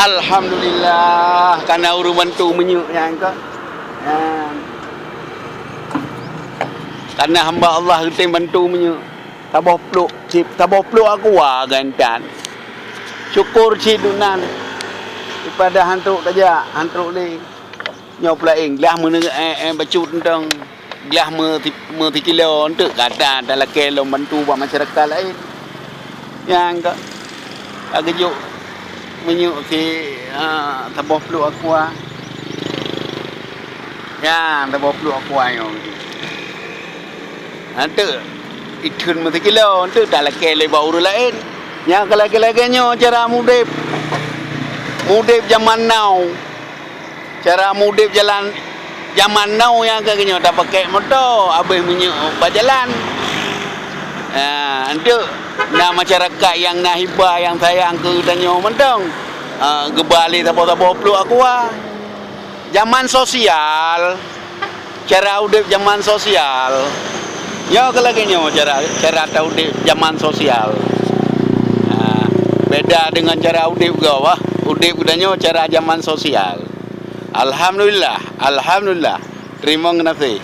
Alhamdulillah karena uru bantu menyuk yang kau. Karena hamba Allah kita bantu menyuk. Tabah peluk cip, tabah peluk aku gantan. Syukur cip dunan. Daripada hantuk saja, hantuk ni. Nyop lain, gelah mana bacut tentang gelah me kilo untuk kata dalam kilo bantu buat masyarakat lain. Yang kau agak juk menyuk si tabah peluk aku ya tabah peluk aku ayo nanti itun mesti kilo nanti dalam kele baru lain yang kelagi-laginya cara mudip zaman now cara mudip jalan zaman now yang kaginya tak pakai motor habis menyuk berjalan nanti nah masyarakat yang nak hibah yang sayang ke tanya mentong gebali tapo-tapo peluk aku zaman sosial cara udip zaman sosial ya kelaginya cara tahu udip zaman sosial beda dengan cara udip gua udip udahnya cara zaman sosial. Alhamdulillah terima kasih.